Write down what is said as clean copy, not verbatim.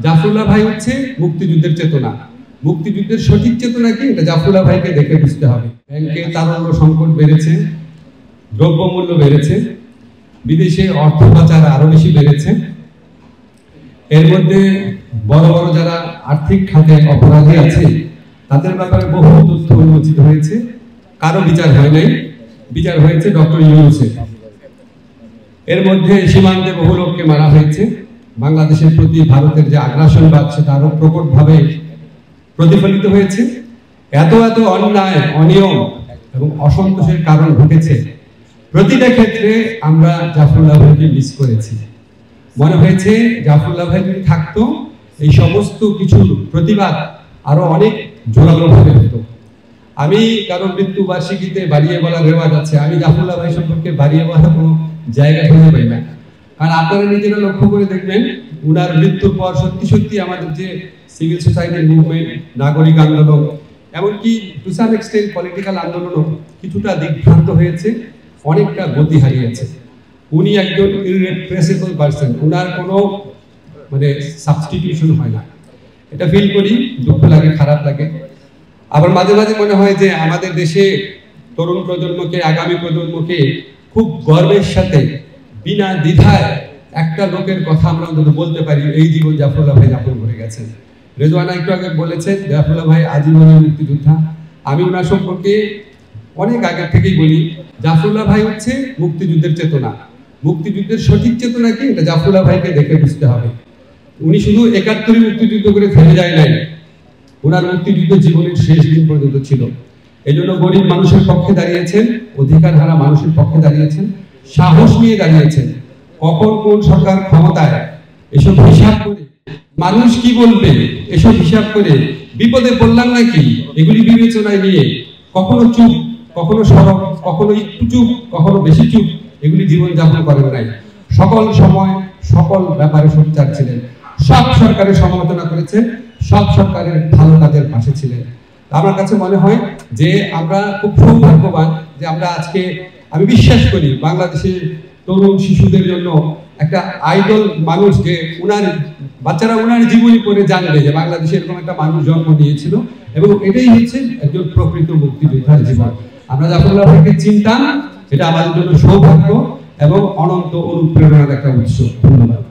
জাফরুল্লাহ ভাই হচ্ছে মুক্তিযুদ্ধের চেতনা। মুক্তিযুদ্ধের সঠিক চেতনা কি, এটা জাফরুল্লাহ ভাইকে দেখে বুঝতে হবে। ব্যাংকে তারল্য সংকট বেড়েছে, দ্রব্যমূল্য বেড়েছে, বিদেশে অর্থ পাচার আরো বেশি বেড়েছে। এর মধ্যে বড় বড় যারা আর্থিক খাতে অপরাধী আছে তাদের ব্যাপারে বহু তথ্য উন্মোচিত হয়েছে, কারো বিচার হয় নাই, বিচার হয়েছে ডক্টর ইউনূসের। এর মধ্যে সীমান্তে বহু লোককে মারা হয়েছে। বাংলাদেশের প্রতি ভারতের যে আগ্রাসনবাদ সেটা আরো প্রকটভাবে প্রতিফলিত হয়েছে। এত এত অন্যায়, অনিয়ম এবং অসন্তোষের কারণ ঘটেছে। প্রতিটা ক্ষেত্রে আমরা জাফরুল্লাহ ভাইকে মিস করেছি। মনে হয়েছে জাফরুল্লাহ ভাই যদি থাকতো এই সমস্ত কিছু প্রতিবাদ আরো অনেক জোরালো ভাবে হতো। আমি কারো মৃত্যু বার্ষিকীতে বাড়িয়ে বলার রেওয়াজ আছে, আমি জাফরুল্লাহ ভাই সম্পর্কে বাড়িয়ে বলার কোনো জায়গা খুঁজে পাই না। কারণ আপনারা নিজেরা লক্ষ্য করে দেখবেন, উনার মৃত্যুর পর সত্যি সত্যি আমাদের যে সিভিল সোসাইটির মুভমেন্ট, নাগরিক আন্দোলন, এমনকি টু সাম এক্সটেন্ট পলিটিক্যাল আন্দোলনও কিছুটা দিকভ্রান্ত হয়েছে, অনেকটা গতি হারিয়েছে। উনি একজন ইররিপ্রেসিবল পারসন, উনার কোনো সাবস্টিটিউশন হয় না। এটা ফিল করি, দুঃখ লাগে, খারাপ লাগে। আবার মাঝে মাঝে মনে হয় যে আমাদের দেশে তরুণ প্রজন্মকে, আগামী প্রজন্মকে খুব গর্বের সাথে বিনা দ্বিধায় একটা লোকের কথা আমরা অন্তত বলতে পারি, এই জীবন জাফরুল্লাহ ভাই যাপন করে গেছেন। রেজওয়ানা একটু আগে বলেছেন জাফরুল্লাহ ভাই আজীবনের মুক্তিযোদ্ধা। আমি ওনার সম্পর্কে অনেক আগে থেকেই বলি, জাফরুল্লাহ ভাই হচ্ছে মুক্তিযুদ্ধের চেতনা। মুক্তিযুদ্ধের সঠিক চেতনা কি, এটা জাফরুল্লাহ ভাইকে দেখে বুঝতে হবে। উনি শুধু ৭১ মুক্তিযুদ্ধ করে থেমে যায় নাই, ওনার মুক্তিযুদ্ধ জীবনের শেষ দিন পর্যন্ত ছিল। এই জন্য গরিব মানুষের পক্ষে দাঁড়িয়েছেন, অধিকার হারা মানুষের পক্ষে দাঁড়িয়েছেন, সাহস নিয়ে দাঁড়িয়েছেন। কখন কোন সরকার ক্ষমতায় এসব হিসাব করে, মানুষ কি বলবে এসব হিসাব করে, বিপদে পড়লাম নাকি এগুলি বিবেচনায় নিয়ে কখনো চুপ, কখনো সরব, কখনো একটু চুপ, কখনো বেশি চুপ, এগুলি জীবন যাপন করেন নাই। সকল সময় সকল ব্যাপারে সোচ্চার ছিলেন, সব সরকারের সমালোচনা করেছেন, সব সরকারের ভালো কাজের পাশে ছিলেন। আমার কাছে মনে হয় যে আমরা খুব সৌভাগ্যবান যে আমরা আজকে, আমি বিশ্বাস করি বাংলাদেশের তরুণ শিশুদের জন্য একটা আইডল মানুষ, যে উনার বাচ্চারা উনার জীবনী পড়ে জানবে যে বাংলাদেশে এরকম একটা মানুষ জন্ম নিয়েছিল, এবং এটাই হচ্ছে একজন প্রকৃত মুক্তিযোদ্ধার জীবন। আমরা জাফরুল্লাহ ভাইকে চিনতাম, এটা আমাদের জন্য সৌভাগ্য এবং অনন্ত অনুপ্রেরণার একটা উৎস। ধন্যবাদ।